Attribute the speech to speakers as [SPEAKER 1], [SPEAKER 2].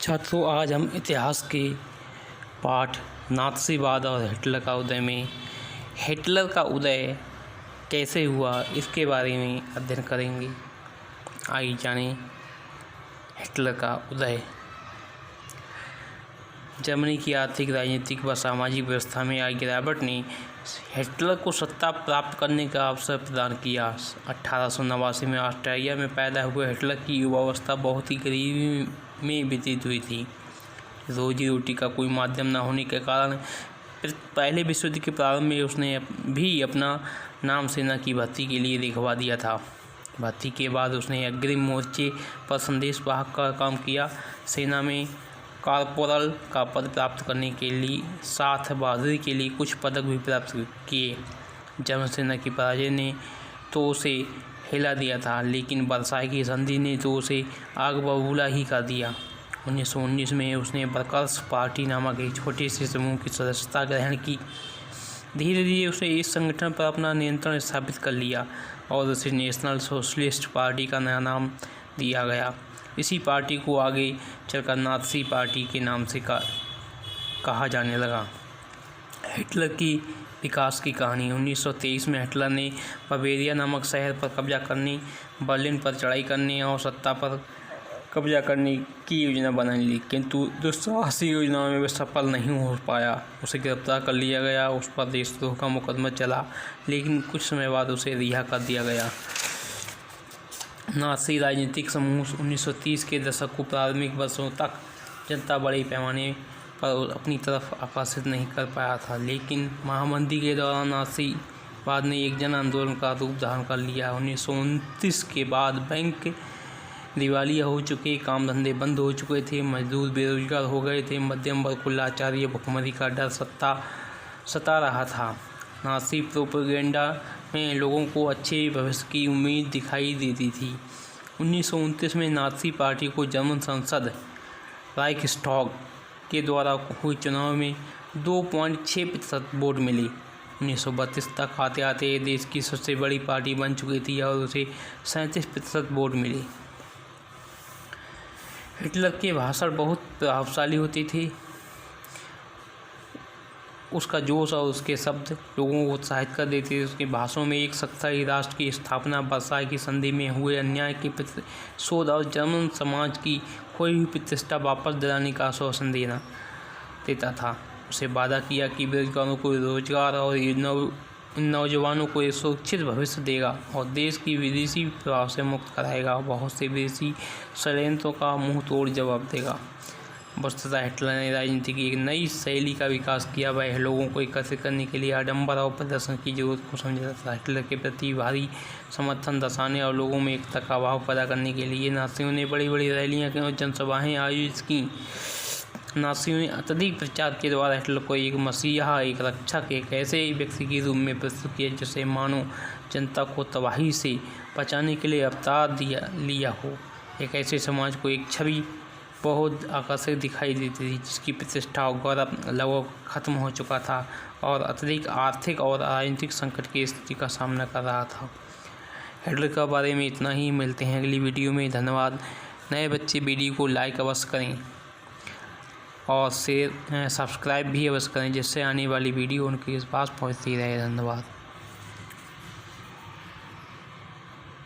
[SPEAKER 1] छात्रों, आज हम इतिहास के पाठ नाज़ीवाद और हिटलर का उदय में हिटलर का उदय कैसे हुआ इसके बारे में अध्ययन करेंगे। आइए जानें हिटलर का उदय। जर्मनी की आर्थिक, राजनीतिक व सामाजिक व्यवस्था में आई गिरावट ने हिटलर को सत्ता प्राप्त करने का अवसर प्रदान किया। 1889 में ऑस्ट्रिया में पैदा हुए हिटलर की युवावस्था बहुत ही गरीबी में व्यतीत हुई थी। रोजी रोटी का कोई माध्यम न होने के कारण पहले विश्व युद्ध के प्रारंभ में उसने भी अपना नाम सेना की भर्ती के लिए लिखवा दिया था। भर्ती के बाद उसने अग्रिम मोर्चे पर संदेश वाहक का काम किया। सेना में कॉर्पोरल का पद प्राप्त करने के लिए साथ बहादुरी के लिए कुछ पदक भी प्राप्त किए। जर्मन सेना की पराजय ने तो उसे हिला दिया था, लेकिन वर्साई की संधि ने तो उसे आग बबूला ही कर दिया। 1919 में उसने वर्कर्स पार्टी नामक एक छोटे से समूह की सदस्यता ग्रहण की। धीरे धीरे उसने इस संगठन पर अपना नियंत्रण स्थापित कर लिया और उसे नेशनल सोशलिस्ट पार्टी का नया नाम दिया गया। इसी पार्टी को आगे चलकर नाज़ी पार्टी के नाम से कहा जाने लगा। हिटलर की विकास की कहानी। 1923 में हिटलर ने बावेरिया नामक शहर पर कब्जा करने, बर्लिन पर चढ़ाई करने और सत्ता पर कब्जा करने की योजना बना ली, किंतु दुस्साहसी योजनाओं में वह सफल नहीं हो पाया। उसे गिरफ्तार कर लिया गया। उस पर देशद्रोह का मुकदमा चला, लेकिन कुछ समय बाद उसे रिहा कर दिया गया। नाज़ी राजनीतिक समूह 1930 के दशक को प्रारंभिक वर्षों तक जनता बड़े पैमाने पर अपनी तरफ आकर्षित नहीं कर पाया था, लेकिन महामंदी के दौरान नाज़ीवाद ने एक जन आंदोलन का रूप धारण कर लिया। 1929 के बाद बैंक दिवालिया हो चुके, काम धंधे बंद हो चुके थे, मजदूर बेरोजगार हो गए थे, मध्यम वर्ग को लाचारी और भुखमरी का डर सता रहा था। नाज़ी प्रोपेगेंडा में लोगों को अच्छे भविष्य की उम्मीद दिखाई देती थी। 1929 में नाज़ी पार्टी को जर्मन संसद राइक्सटैग के द्वारा हुए चुनाव में 2.6% वोट मिले। 1932 तक आते आते देश की सबसे बड़ी पार्टी बन चुकी थी और उसे 37% वोट मिले। हिटलर के भाषण बहुत प्रभावशाली होते थे। उसका जोश और उसके शब्द लोगों को उत्साहित कर देते थे। उसके भाषणों में एक शक्तिशाली राष्ट्र की स्थापना, वर्साई की संधि में हुए अन्याय के प्रतिशोध और जर्मन समाज की खोई हुई प्रतिष्ठा वापस दिलाने का आश्वासन देता था। उसे वादा किया कि बेरोजगारों को रोजगार और नौजवानों को एक सुरक्षित भविष्य देगा और देश की विदेशी प्रभाव से मुक्त कराएगा। बहुत से विदेशी षड्यंत्रों का मुंह तोड़ जवाब देगा। वस्तुतः हिटलर ने राजनीति की एक नई शैली का विकास किया। वह लोगों को एकत्रित करने के लिए आडंबर और प्रदर्शन की जरूरत को समझता था। हिटलर के प्रति भारी समर्थन दर्शाने और लोगों में एकता का भाव पैदा करने के लिए नाज़ियों ने बड़ी बड़ी रैलियां और जनसभाएं आयोजित की। नाज़ियों ने अत्यधिक प्रचार के द्वारा हिटलर को एक मसीहा, एक रक्षक, एक ऐसे व्यक्ति के रूप में प्रस्तुत किया जिसे मानो जनता को तबाही से बचाने के लिए अवतार लिया हो। एक ऐसे समाज को एक छवि बहुत आकर्षक दिखाई देती थी जिसकी प्रतिष्ठा और गौरव लगभग खत्म हो चुका था और अत्यधिक आर्थिक और राजनीतिक संकट की स्थिति का सामना कर रहा था। हिटलर के बारे में इतना ही। मिलते हैं अगली वीडियो में। धन्यवाद। नए बच्चे वीडियो को लाइक अवश्य करें और शेयर सब्सक्राइब भी अवश्य करें, जिससे आने वाली वीडियो उनके पास पहुंचती रहे। धन्यवाद।